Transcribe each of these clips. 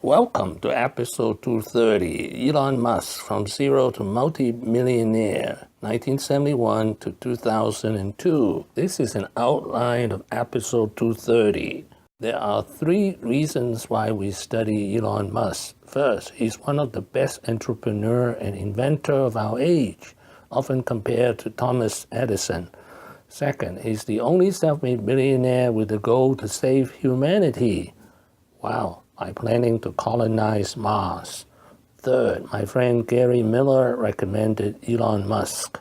Welcome to episode 230, Elon Musk from Zero to Multimillionaire, 1971 to 2002. This is an outline of episode 230. There are 3 reasons why we study Elon Musk. First, he's one of the best entrepreneur and inventor of our age, often compared to Thomas Edison. Second, he's the only self-made billionaire with the goal to save humanity. Wow. By planning to colonize Mars. Third, my friend Gary Miller recommended Elon Musk.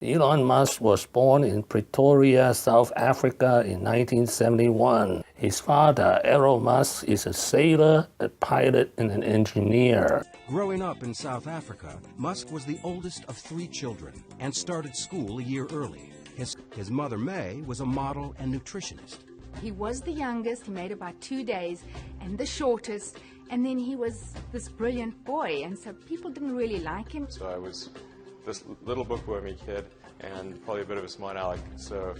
Elon Musk was born in Pretoria, South Africa in 1971. His father, Elon Musk, is a sailor, a pilot, and an engineer. Growing up in South Africa, Musk was the oldest of 3 children and started school a year early. His mother, May, was a model and nutritionist. He was the youngest, he made about 2 days, and the shortest, and then he was this brilliant boy, and so people didn't really like him. So I was this little bookwormy kid, and probably a bit of a smart aleck, so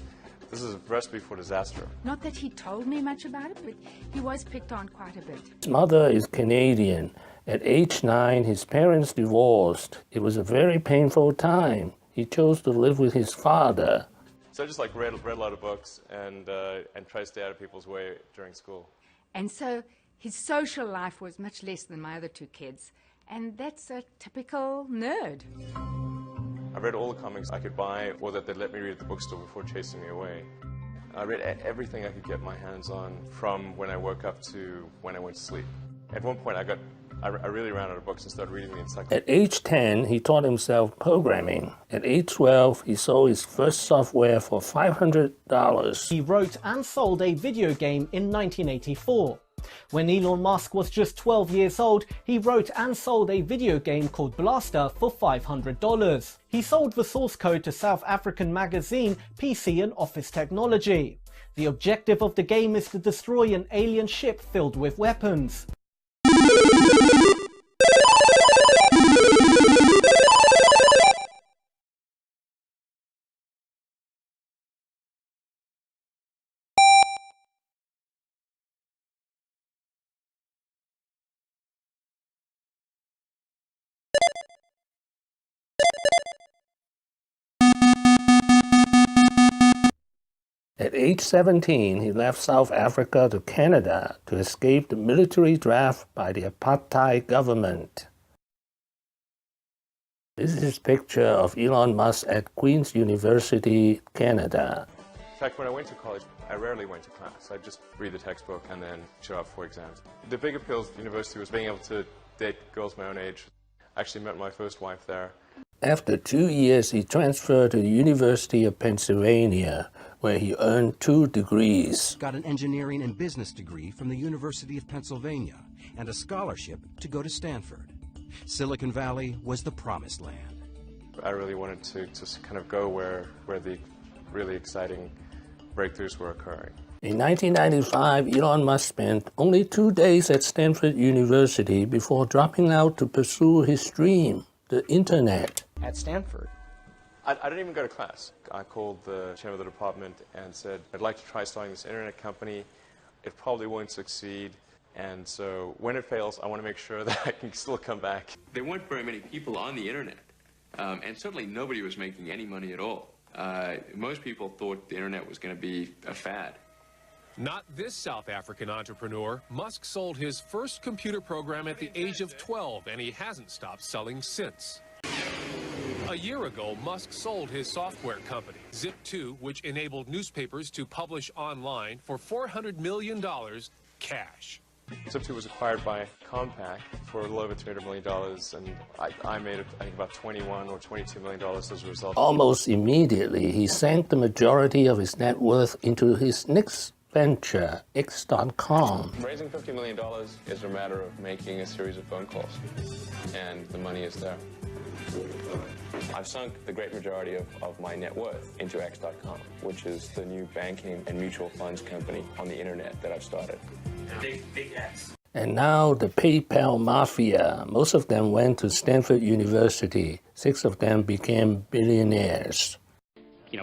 this is a recipe for disaster. Not that he told me much about it, but he was picked on quite a bit. His mother is Canadian. At age 9, his parents divorced. It was a very painful time. He chose to live with his father. So I just read a lot of books and tried to stay out of people's way during school. And so his social life was much less than my other 2 kids, and that's a typical nerd. I read all the comics I could buy or that they'd let me read at the bookstore before chasing me away. I read everything I could get my hands on from when I woke up to when I went to sleep. At one point I really ran out of books and started reading the encyclopedia. At age 10, he taught himself programming. At age 12, he sold his first software for $500. He wrote and sold a video game in 1984. When Elon Musk was just 12 years old, he wrote and sold a video game called Blaster for $500. He sold the source code to South African magazine PC and Office Technology. The objective of the game is to destroy an alien ship filled with weapons. At age 17, he left South Africa to Canada to escape the military draft by the apartheid government. This is his picture of Elon Musk at Queen's University, Canada. In fact, when I went to college, I rarely went to class. I'd just read the textbook and then show up for exams. The big appeal of the university was being able to date girls my own age. I actually met my first wife there. After 2 years, he transferred to the University of Pennsylvania, where he earned 2 degrees. Got an engineering and business degree from the University of Pennsylvania and a scholarship to go to Stanford. Silicon Valley was the promised land. I really wanted to kind of go where the really exciting breakthroughs were occurring. In 1995, Elon Musk spent only 2 days at Stanford University before dropping out to pursue his dream, the internet. At Stanford, I didn't even go to class. I called the chairman of the department and said, I'd like to try starting this internet company. It probably won't succeed. And so when it fails, I want to make sure that I can still come back. There weren't very many people on the internet, and certainly nobody was making any money at all. Most people thought the internet was going to be a fad. Not this South African entrepreneur. Musk sold his first computer program at the age of 12, and he hasn't stopped selling since. A year ago, Musk sold his software company, Zip2, which enabled newspapers to publish online for $400 million cash. Zip2 was acquired by Compaq for a little over $300 million, and I made, I think, about $21 or $22 million as a result. Almost immediately, he sank the majority of his net worth into his next venture, Xcom. Raising $50 million is a matter of making a series of phone calls, and the money is there. I've sunk the great majority of my net worth into X.com, which is the new banking and mutual funds company on the internet that I've started. Big X. And now the PayPal mafia. Most of them went to Stanford University. 6 of them became billionaires.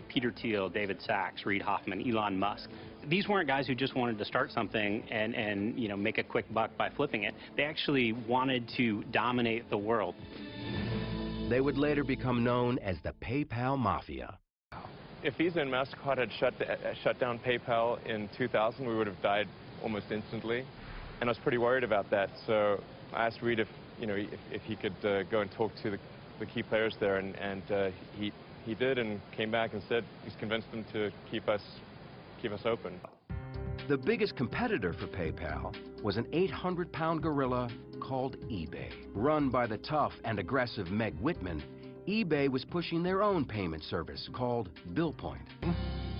Peter Thiel, David Sachs, Reid Hoffman, Elon Musk. These weren't guys who just wanted to start something and make a quick buck by flipping it. They actually wanted to dominate the world. They would later become known as the PayPal Mafia. If Visa and MasterCard had shut down PayPal in 2000, we would have died almost instantly. And I was pretty worried about that. So I asked Reid if he could go and talk to the key players there, and he did, and came back and said he's convinced them to keep us open. The biggest competitor for PayPal was an 800-pound gorilla called eBay. Run by the tough and aggressive Meg Whitman, eBay was pushing their own payment service called BillPoint.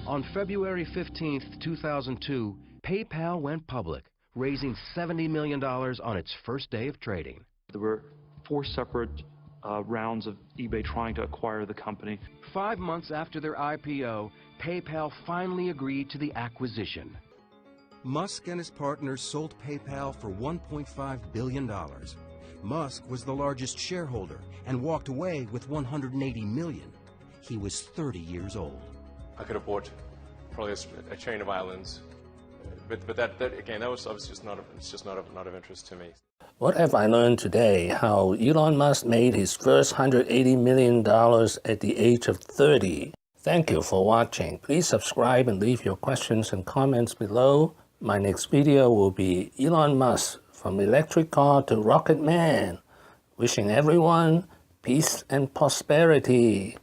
On February 15th, 2002, PayPal went public, raising $70 million on its first day of trading. There were 4 separate rounds of eBay trying to acquire the company. 5 months after their IPO, PayPal finally agreed to the acquisition. Musk and his partners sold PayPal for $1.5 billion. Musk was the largest shareholder and walked away with $180 million. He was 30 years old. I could have bought probably a chain of islands, but that again, that was obviously just not of interest to me. What have I learned today? How Elon Musk made his first $180 million at the age of 30. Thank you for watching. Please subscribe and leave your questions and comments below. My next video will be Elon Musk, from electric car to rocket man. Wishing everyone peace and prosperity.